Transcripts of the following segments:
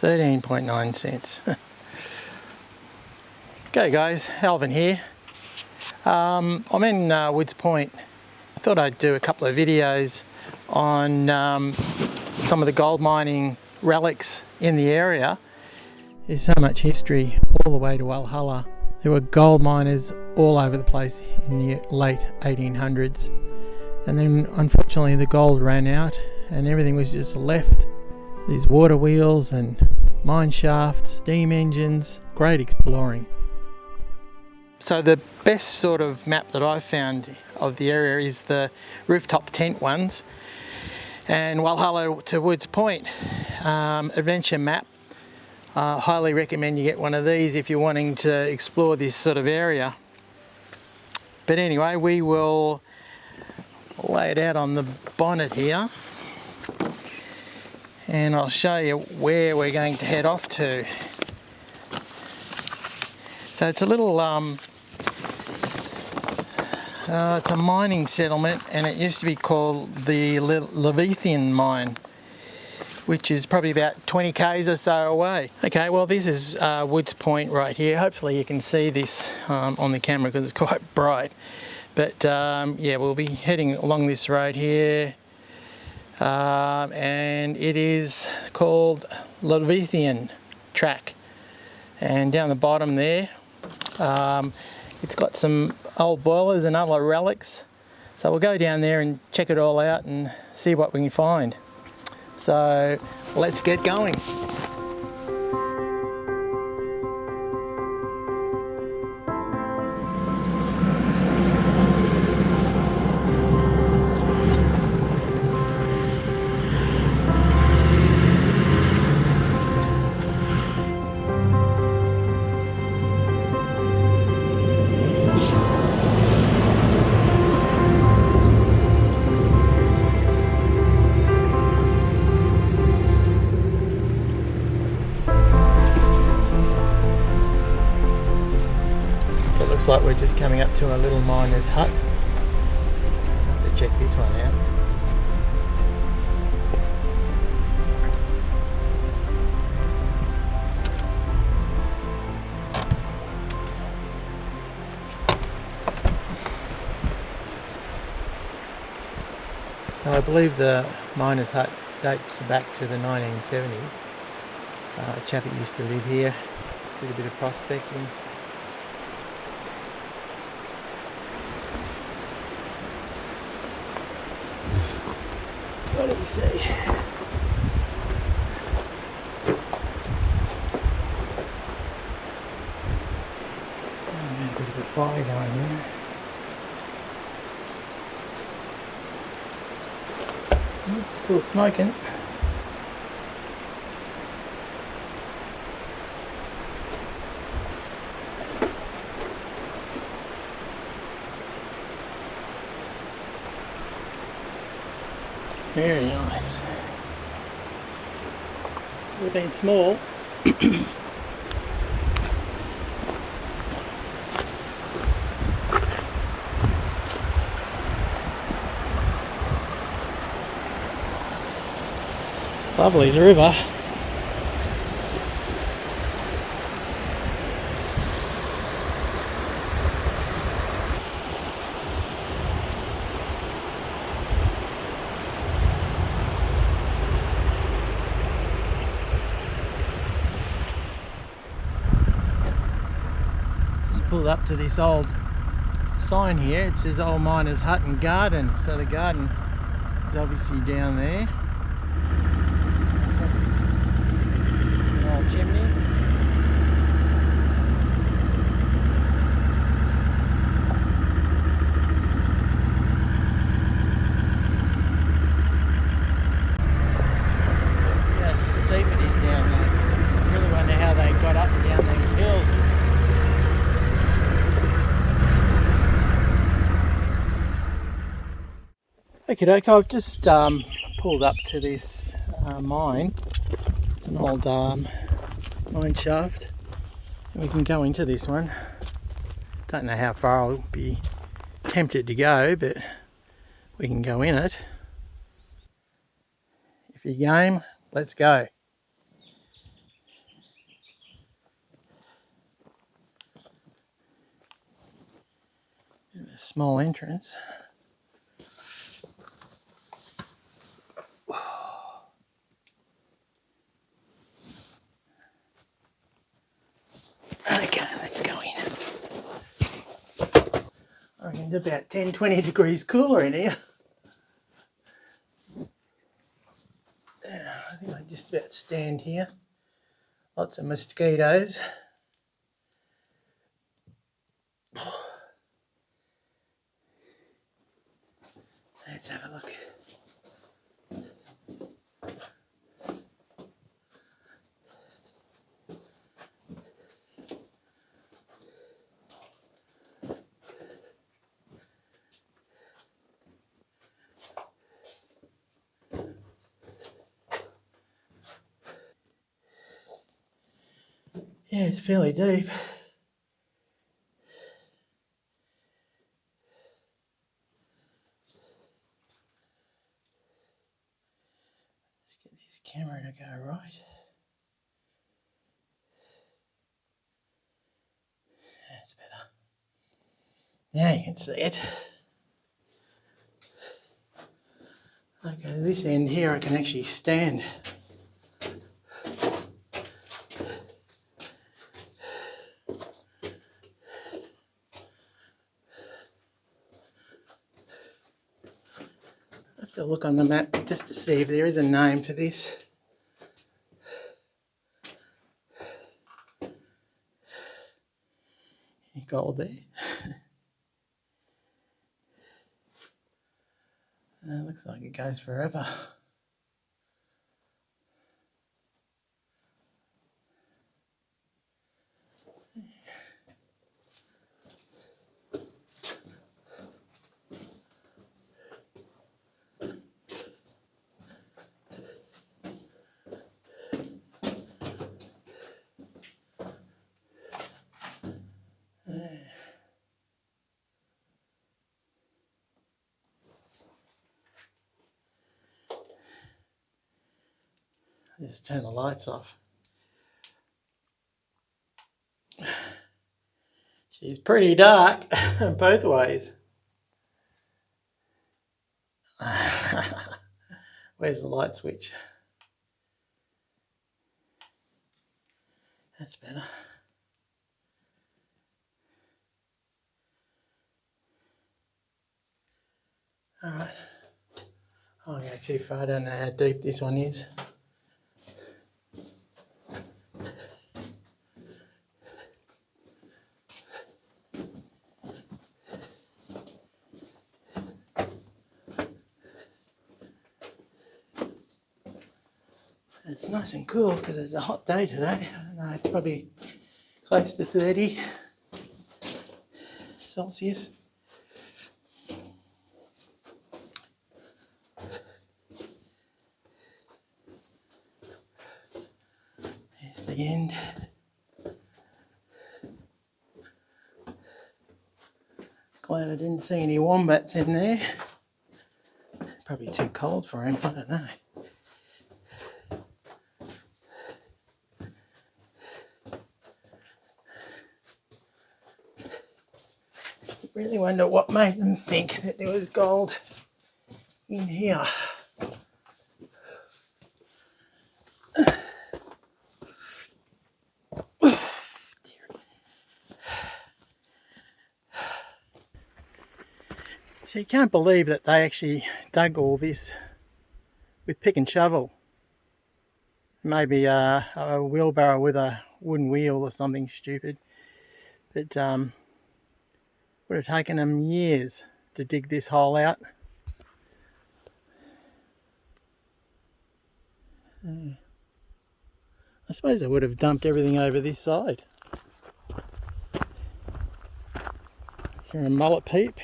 13.9 cents. Okay guys, Alvin here. I'm in Woods Point. I thought I'd do a couple of videos on some of the gold mining relics in the area. There's so much history all the way to Walhalla. There were gold miners all over the place in the late 1800s. And then unfortunately the gold ran out and everything was just left. These water wheels and mine shafts, steam engines, great exploring. So the best sort of map that I've found of the area is the rooftop tent ones. And Walhalla to Woods Point adventure map. Highly recommend you get one of these if you're wanting to explore this sort of area. But anyway, we will lay it out on the bonnet here and I'll show you where we're going to head off to. So it's a little it's a mining settlement and it used to be called the Leviathan mine, which is probably about 20 k's or so away. Okay, well this is Woods Point right here. Hopefully you can see this on the camera because it's quite bright. But yeah, we'll be heading along this road here and it is called Leviathan track. And down the bottom there, it's got some old boilers and other relics. So we'll go down there and check it all out and see what we can find. So let's get going. Looks like we're just coming up to a little miner's hut. I'll have to check this one out. So I believe the miner's hut dates back to the 1970s. A chap that used to live here, did a bit of prospecting. What do we see? A bit of a fire going here. It's still smoking. Very nice. Would have been small. Lovely, the river. Pulled up to this old sign here. It says Old Miner's Hut and Garden. So the garden is obviously down there. An old chimney. How steep it is down there. I really wonder how they got up and down these hills. Okay, doke, I've just pulled up to this mine. It's an old mine shaft. And we can go into this one. Don't know how far I'll be tempted to go, but we can go in it. If you're game, let's go. A small entrance. Okay, let's go in. I reckon it's about 10-20 degrees cooler in here. I think I just about stand here. Lots of mosquitoes. Let's have a look. Yeah, it's fairly deep. Let's get this camera to go right. That's better. Now you can see it. Okay, this end here I can actually stand. I have to look on the map just to see if there is a name for this. Any gold there? Looks like it goes forever. Just turn the lights off. She's pretty dark both ways. Where's the light switch? That's better. Alright. I won't go too far, I don't know how deep this one is. It's nice and cool because it's a hot day today. I don't know, it's probably close to 30 Celsius. There's the end. Glad I didn't see any wombats in there. Probably too cold for him, I don't know. Really wonder what made them think that there was gold in here. So you can't believe that they actually dug all this with pick and shovel. Maybe a wheelbarrow with a wooden wheel or something stupid. But would have taken them years to dig this hole out. I suppose I would have dumped everything over this side. Is there a mullet peep?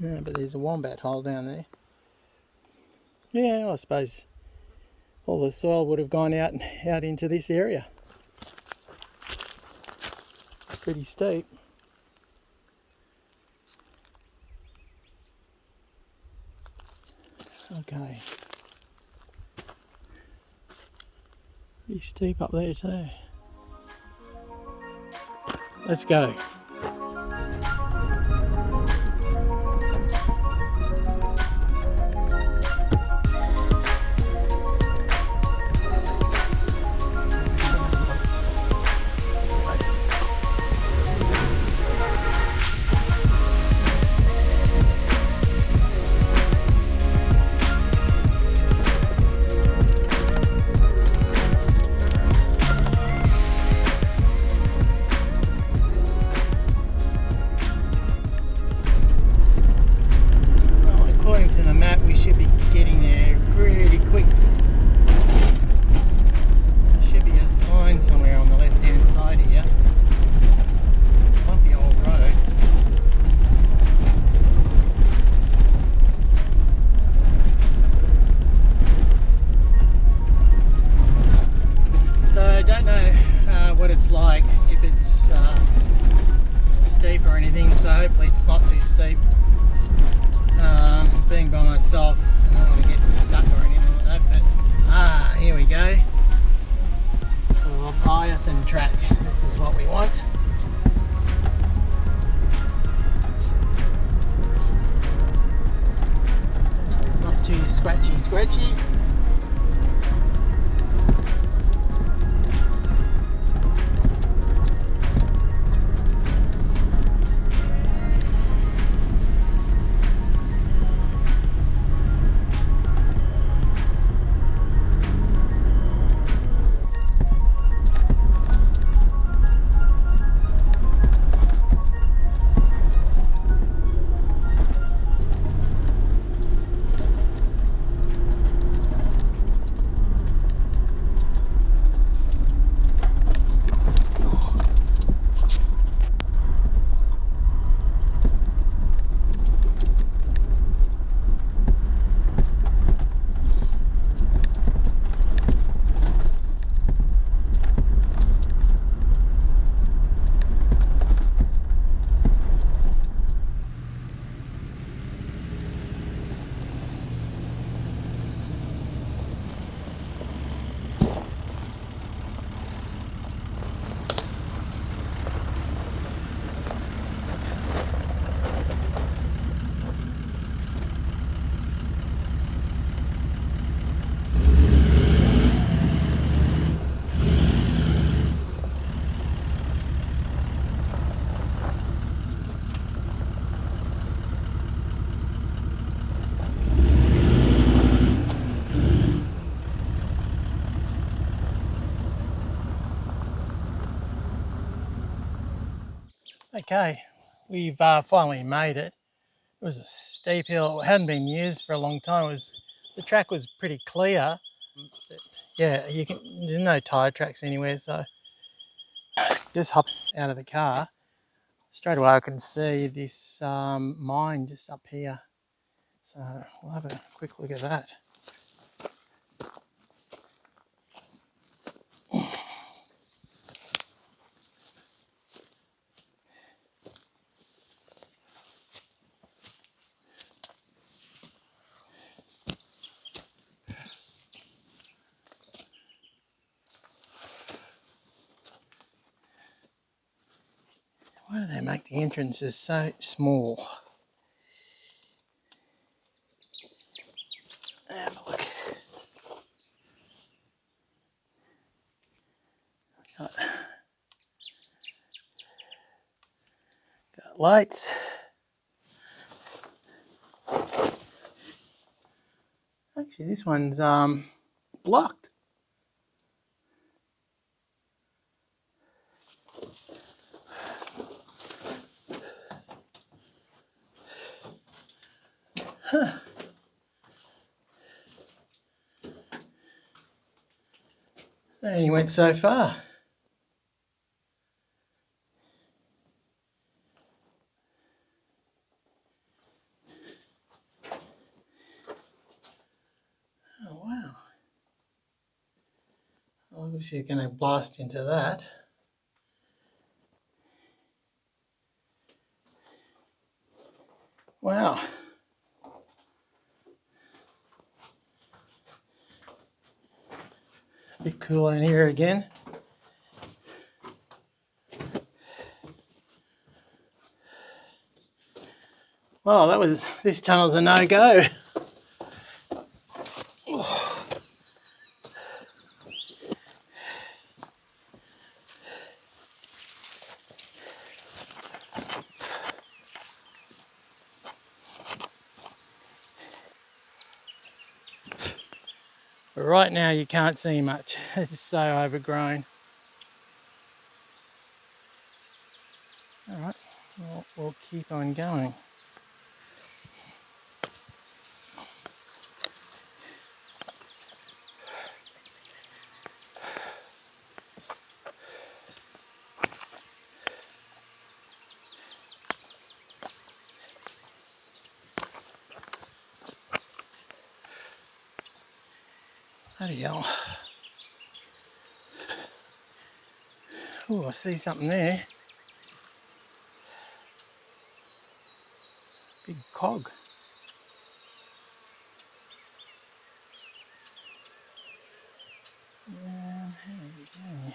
No, but there's a wombat hole down there. Yeah, well, I suppose all the soil would have gone out into this area. Pretty steep. Okay. Pretty steep up there too. Let's go. or anything, so hopefully it's not too steep. Being by myself, I don't want to get stuck or anything like that, but here we go. The Leviathan track, this is what we want. It's not too scratchy. Okay, we've finally made it. It was a steep hill. It hadn't been used for a long time. The track was pretty clear. But yeah, there's no tyre tracks anywhere, so just hop out of the car. Straight away I can see this mine just up here. So we'll have a quick look at that. Why do they make the entrances so small? Have a look. Got lights. Actually, this one's blocked. Huh. They only went so far. Oh wow. Obviously you're going to blast into that. Wow. A bit cooler in here again. Well, this tunnel's a no-go. But right now you can't see much. It's so overgrown. All right, we'll keep on going. Bloody hell. Oh, I see something there. cog. Here we go.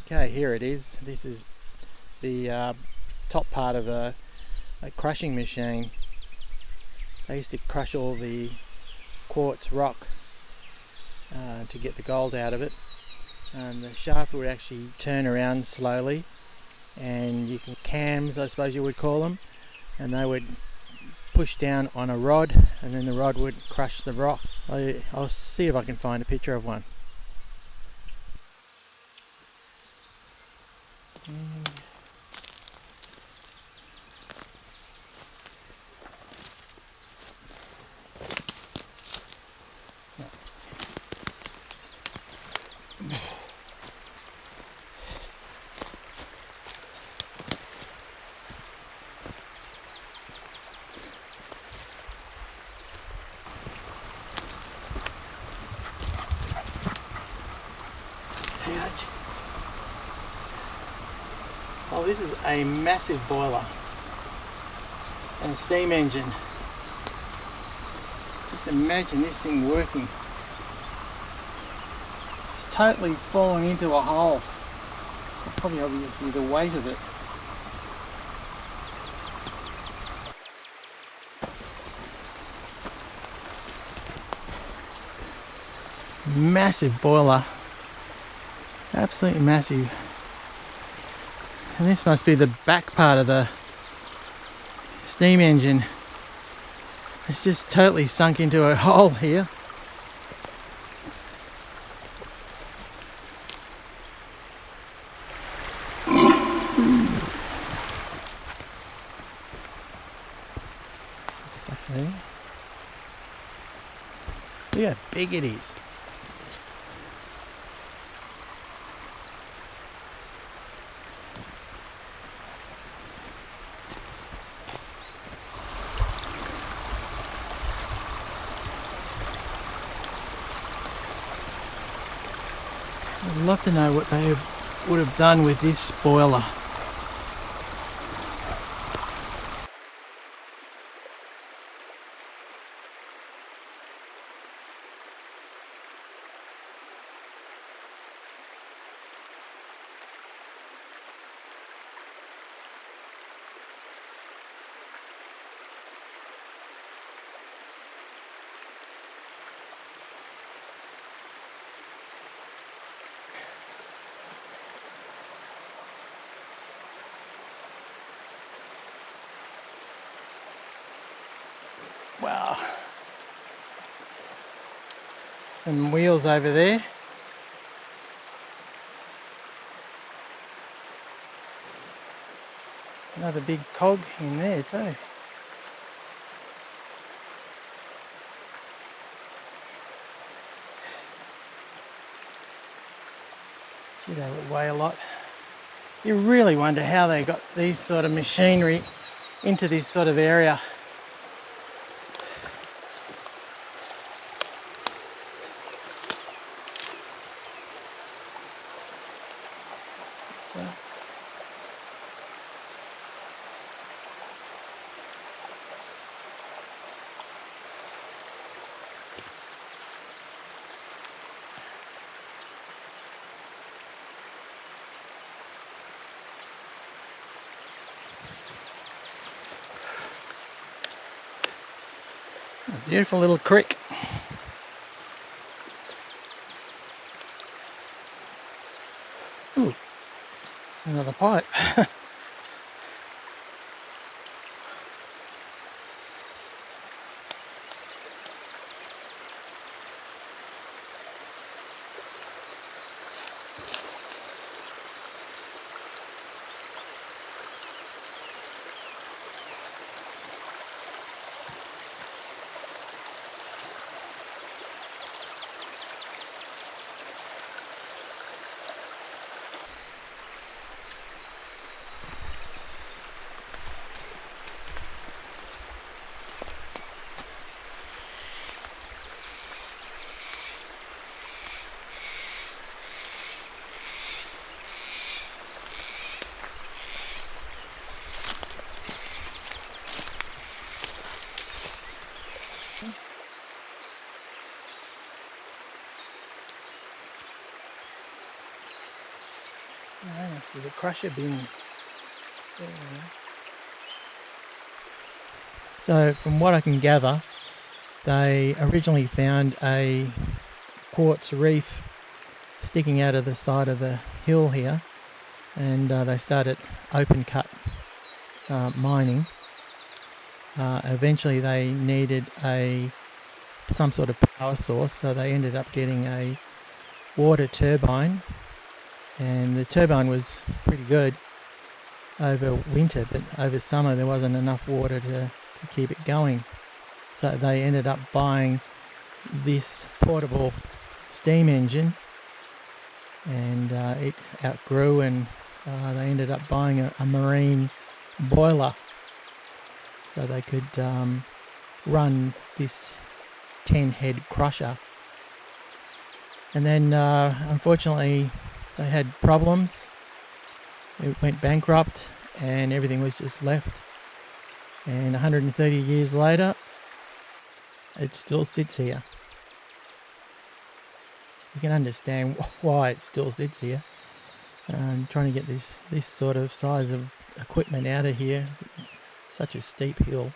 Okay, here it is. This is the top part of a crushing machine. They used to crush all the quartz rock to get the gold out of it, and the shaft would actually turn around slowly, and you can cams, I suppose you would call them, and they would push down on a rod, and then the rod would crush the rock. I'll see if I can find a picture of one. Oh, this is a massive boiler and a steam engine. Just imagine this thing working. It's totally falling into a hole. Probably obviously the weight of it. Massive boiler. Absolutely massive. And this must be the back part of the steam engine. It's just totally sunk into a hole here. Some stuff there. Look how big it is. I'd love to know what they would have done with this boiler. Wow. Some wheels over there. Another big cog in there too. Gee, they would weigh a lot. You really wonder how they got these sort of machinery into this sort of area. A beautiful little creek. Ooh, another pipe. The crusher bins. So from what I can gather, they originally found a quartz reef sticking out of the side of the hill here, and they started open cut mining. Eventually they needed some sort of power source, so they ended up getting a water turbine, and the turbine was pretty good over winter, but over summer there wasn't enough water to keep it going. So they ended up buying this portable steam engine, and it outgrew, and they ended up buying a marine boiler so they could run this 10-head crusher. And then unfortunately they had problems. It went bankrupt and everything was just left. And 130 years later, it still sits here. You can understand why it still sits here. Trying to get this sort of size of equipment out of here, such a steep hill.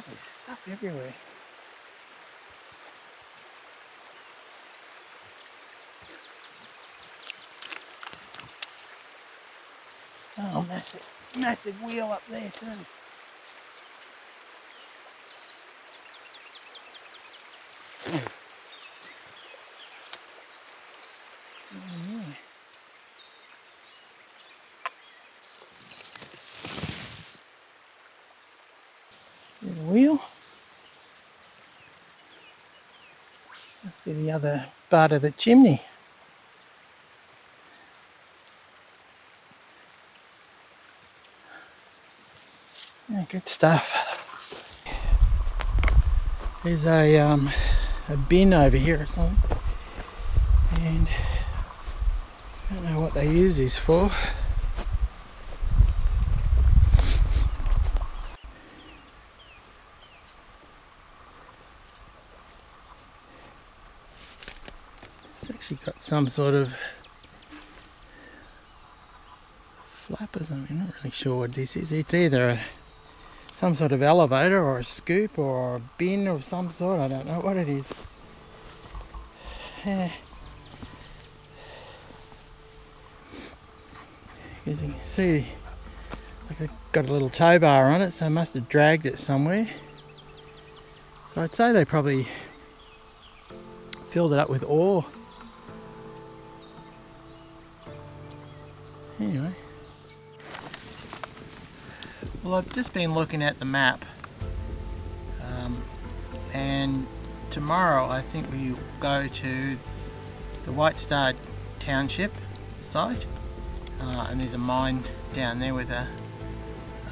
There's stuff everywhere. Oh, massive wheel up there too. Little wheel. Must be the other part of the chimney. Yeah, good stuff. There's a bin over here or something, and I don't know what they use this for. It's actually got some sort of flap or something. I'm not really sure what this is. It's either some sort of elevator or a scoop or a bin of some sort. I don't know what it is. As you can see, like it's got a little tow bar on it, so I must have dragged it somewhere. So I'd say they probably filled it up with ore. Anyway. Well, I've just been looking at the map, and tomorrow I think we will go to the White Star Township site, and there's a mine down there with a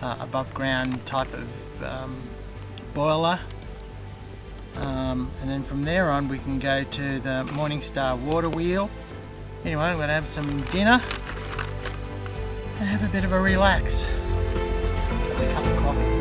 above ground type of boiler, and then from there on we can go to the Morning Star water wheel. Anyway, I'm going to have some dinner and have a bit of a relax. A cup of coffee.